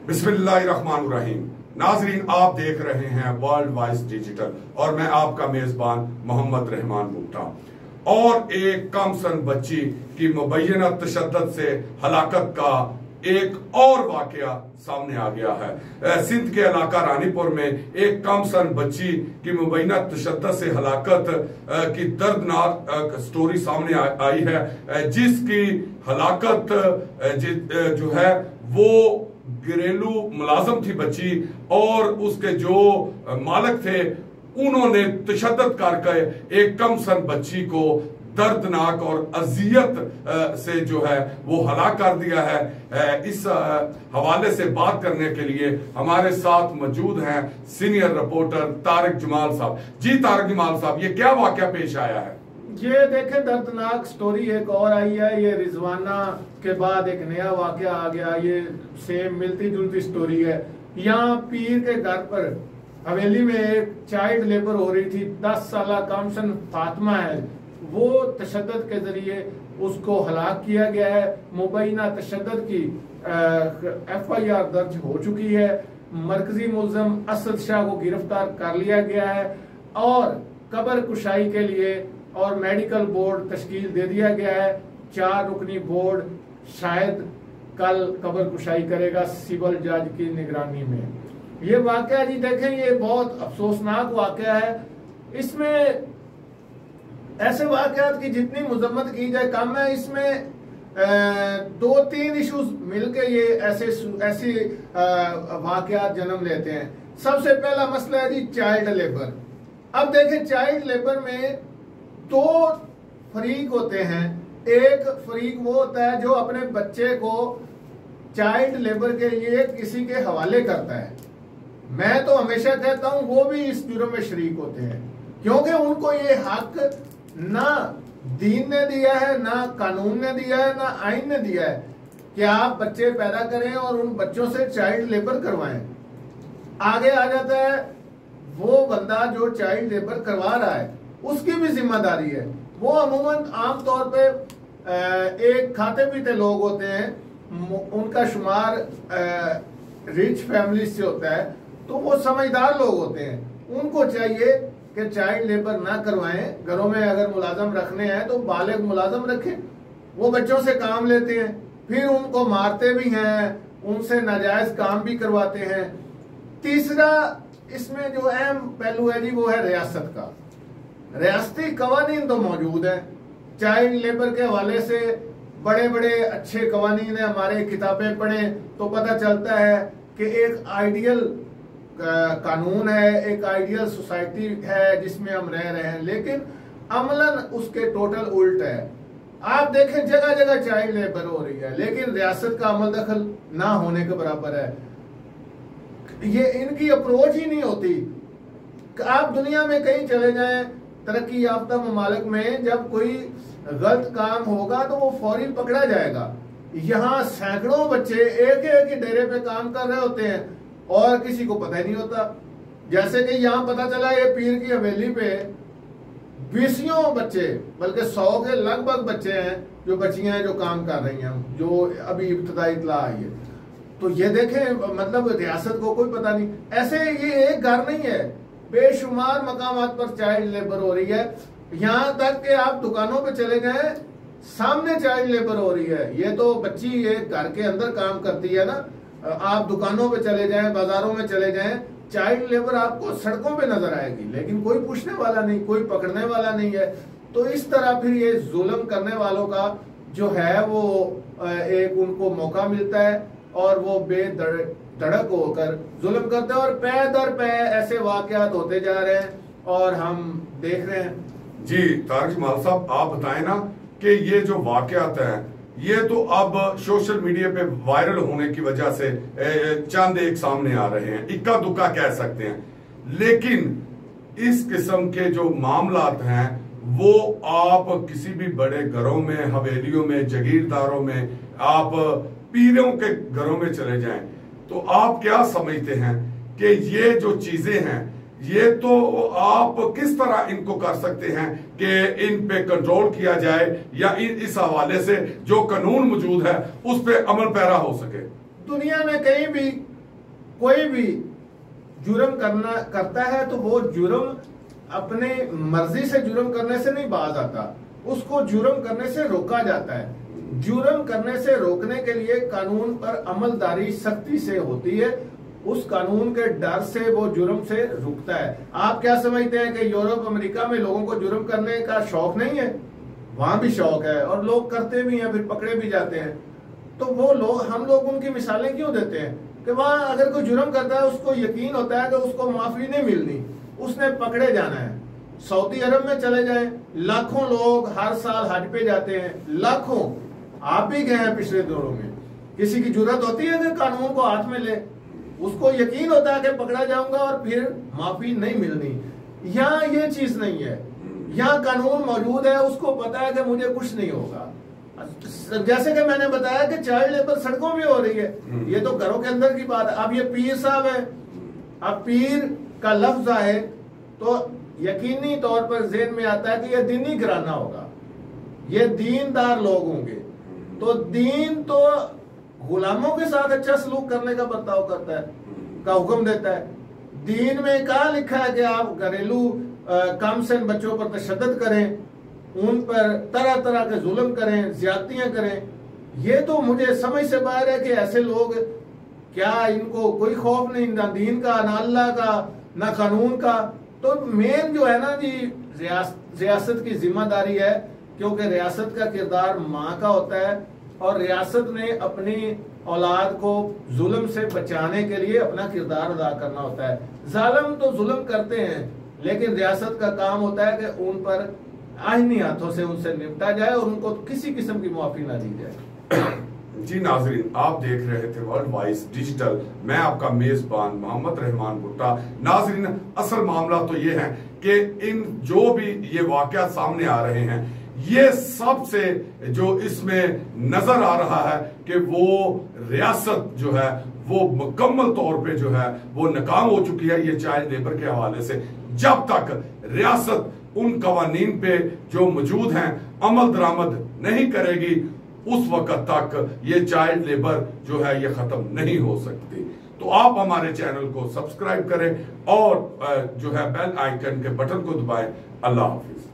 बिस्मिल्लाहिर्रहमानिर्रहीम। नाजरीन, आप देख रहे हैं वर्ल्ड वॉइस डिजिटल और मैं आपका मेजबान मोहम्मद रहमान भुट्टा। और एक कमसन बच्ची की मुबैना तशद्दुद से हलाकत का एक और वाकया सामने आ गया है। सिंध के इलाका रानीपुर में एक कमसन बच्ची की मुबैना तशद्दुद से हलाकत की दर्दनाक स्टोरी सामने आई है, जिसकी हलाकत जो है वो घरेलू मुलाजम थी बच्ची, और उसके जो मालिक थे उन्होंने तशद्दुद करके एक कमसन बच्ची को दर्दनाक और अजियत से जो है वो हलाक कर दिया है। इस हवाले से बात करने के लिए हमारे साथ मौजूद हैं सीनियर रिपोर्टर तारिक जमाल साहब। जी तारिक जमाल साहब, ये क्या वाकया पेश आया है? ये देखें, दर्दनाक स्टोरी एक और आई है। ये रिजवाना के बाद एक नया वाकया आ गया। ये सेम मिलती जुलती स्टोरी है। यहाँ पीर के घर पर हवेली में एक चाइल्ड लेबर हो रही थी। 10 साल कमसन फातिमा है, वो तशद्दुद के जरिए उसको हलाक किया गया है। मुबैना तशद्दुद की FIR दर्ज हो चुकी है। मरकजी मुल्ज़िम असद शाह को गिरफ्तार कर लिया गया है और कब्र कुशाई के लिए और मेडिकल बोर्ड तश्कील दे दिया गया है। 4 रुकनी बोर्ड शायद कल कब्र कुशाई करेगा सिविल जज की निगरानी में। ये वाकया जी देखें, ये बहुत अफसोसनाक वाकया है। इसमें ऐसे वाकयात की जितनी मजम्मत की जाए कम है। इसमें 2-3 इश्यूज मिलके ये ऐसे वाकयात जन्म लेते हैं। सबसे पहला मसला है जी चाइल्ड लेबर। अब देखें, चाइल्ड लेबर में 2 फरीक होते हैं। एक फरीक वो होता है जो अपने बच्चे को चाइल्ड लेबर के लिए किसी के हवाले करता है। मैं तो हमेशा कहता हूं वो भी इस जुर्म में शरीक होते हैं, क्योंकि उनको ये हक ना दीन ने दिया है, ना कानून ने दिया है, ना आइन ने दिया है कि आप बच्चे पैदा करें और उन बच्चों से चाइल्ड लेबर करवाएं। आगे आ जाता है वो बंदा जो चाइल्ड लेबर करवा रहा है, उसकी भी जिम्मेदारी है। वो अमूमन आमतौर पे एक खाते पीते लोग होते हैं, उनका शुमार रिच फैमिली से होता है, तो वो समझदार लोग होते हैं। उनको चाहिए कि चाइल्ड लेबर ना करवाएं। घरों में अगर मुलाजम रखने हैं तो बालिग मुलाजम रखें। वो बच्चों से काम लेते हैं, फिर उनको मारते भी हैं, उनसे नाजायज काम भी करवाते हैं। तीसरा इसमें जो अहम पहलू है जी, वो है रियासत का। रियासती कवानीन तो मौजूद है चाइल्ड लेबर के हवाले से। बड़े बड़े अच्छे कवानीन है, हमारे किताबें पढ़ें तो पता चलता है कि एक आइडियल कानून है, एक आइडियल सोसाइटी है जिसमें हम रह रहे हैं, लेकिन अमलन उसके टोटल उल्ट है। आप देखें, जगह जगह चाइल्ड लेबर हो रही है, लेकिन रियासत का अमल दखल ना होने के बराबर है। ये इनकी अप्रोच ही नहीं होती। आप दुनिया में कहीं चले जाएं, तरक्की याफ्ता ममालिक में जब कोई गलत काम होगा तो वो फौरी पकड़ा जाएगा। यहाँ सैकड़ों बच्चे एक ही डेरे पे काम कर रहे होते हैं और किसी को पता ही नहीं होता। जैसे कि यहाँ पता चला ये पीर की हवेली पे 20 बच्चे, बल्कि 100 के लगभग बच्चे हैं जो बच्चियां हैं जो काम कर रही हैं, जो अभी इब्तदाई इत्तला आई है। तो ये देखें, मतलब रियासत को कोई पता नहीं। ऐसे ये एक घर नहीं है, बेशुमार मकामात पर चाइल्ड लेबर हो रही है। यहाँ तक कि आप दुकानों पे चले जाएं, सामने चाइल्ड लेबर हो रही है। ये तो बच्ची एक घर के अंदर काम करती है ना। आप दुकानों पे चले जाएं, बाजारों में चले जाएं, चाइल्ड लेबर आपको सड़कों पे नजर आएगी, लेकिन कोई पूछने वाला नहीं, कोई पकड़ने वाला नहीं है। तो इस तरह फिर ये जुल्म करने वालों का जो है वो एक उनको मौका मिलता है और वो बेधड़क होकर जुल्म करते हैं, और पै दर पै ऐसे वाकयात होते जा रहे हैं और हम देख रहे हैं। जी तारिक जमाल साहब, आप बताएं ना कि ये जो वाकयात हैं ये तो अब सोशल मीडिया पे वायरल होने की वजह से चंद एक सामने आ रहे हैं, इक्का दुक्का कह सकते हैं, लेकिन इस किस्म के जो मामलात हैं वो आप किसी भी बड़े घरों में, हवेलियों में, जगीरदारों में, आप पीरों के घरों में चले जाएं तो आप क्या समझते हैं कि ये जो चीजें हैं ये तो आप किस तरह इनको कर सकते हैं कि इन पे कंट्रोल किया जाए या इस हवाले से जो कानून मौजूद है उस पे अमल पैरा हो सके? दुनिया में कहीं भी कोई भी जुर्म करता है तो वो जुर्म अपने मर्जी से जुर्म करने से नहीं बाज आता, उसको जुर्म करने से रोका जाता है। जुर्म करने से रोकने के लिए कानून पर अमलदारी सख्ती से होती है, उस कानून के डर से वो जुर्म से रुकता है। आप क्या समझते हैं कि यूरोप अमेरिका में लोगों को जुर्म करने का शौक नहीं है? वहां भी शौक है और लोग करते भी हैं, फिर पकड़े भी जाते हैं। तो वो लोग, हम लोग उनकी मिसालें क्यों देते हैं कि वहां अगर कोई जुर्म करता है उसको यकीन होता है कि उसको माफी नहीं मिलनी, उसने पकड़े जाना है। सऊदी अरब में चले जाएं, लाखों लोग हर साल हज पे जाते हैं, लाखों। आप भी गए हैं पिछले दिनों में। किसी की जरूरत होती है कि कानून को हाथ में ले, उसको यकीन होता है कि पकड़ा जाऊंगा और फिर माफी नहीं मिलनी। यहाँ ये चीज नहीं है, यहाँ कानून मौजूद है, उसको पता है कि मुझे कुछ नहीं होगा। जैसे कि मैंने बताया कि चाइल्ड लेबर सड़कों में हो रही है, ये तो घरों के अंदर की बात है। अब ये पीर साहब है, अब पीर का लफ्ज आए तो यकीनी तौर पर ज़हन में आता है कि ये दीनी घराना होगा, ये दीनदार लोग होंगे। तो दीन तो गुलामों के साथ अच्छा सलूक करने का बर्ताव करता है, का हुक्म देता है। दीन में कहा लिखा है कि आप घरेलू कमसिन बच्चों पर तशद्दुद करें, उन पर तरह तरह के जुल्म करें, ज्यादतियां करें। ये तो मुझे समझ से बाहर है कि ऐसे लोग, क्या इनको कोई खौफ नहीं, ना दीन का, ना अल्लाह का, ना कानून का। तो मेन जो है ना जी, रियासत की जिम्मेदारी है, क्योंकि रियासत का किरदार माँ का होता है और रियासत ने अपनी औलाद को जुल्म से बचाने के लिए अपना किरदार अदा करना होता है। जालिम तो जुल्म करते हैं, लेकिन रियासत का काम होता है कि उन पर आईनी हाथों से उनसे निपटा जाए और उनको किसी किस्म की माफी ना दी जाए। जी नाजरीन, आप देख रहे थे वर्ल्ड वाइज डिजिटल, मैं आपका मेजबान मोहम्मद रहमान भुट्टा। नाजरीन, असल मामला तो ये है कि इन जो भी ये वाकयात सामने आ रहे हैं, ये सबसे जो इसमें नजर आ रहा है कि वो रियासत जो है वो मुकम्मल तौर पे जो है वो नाकाम हो चुकी है ये चाइल्ड लेबर के हवाले से। जब तक रियासत उन कवानीन पे जो मौजूद हैं अमल दरामद नहीं करेगी, उस वक्त तक ये चाइल्ड लेबर जो है ये खत्म नहीं हो सकती। तो आप हमारे चैनल को सब्सक्राइब करें और जो है बेल आइकन के बटन को दबाएं। अल्लाह हाफिज।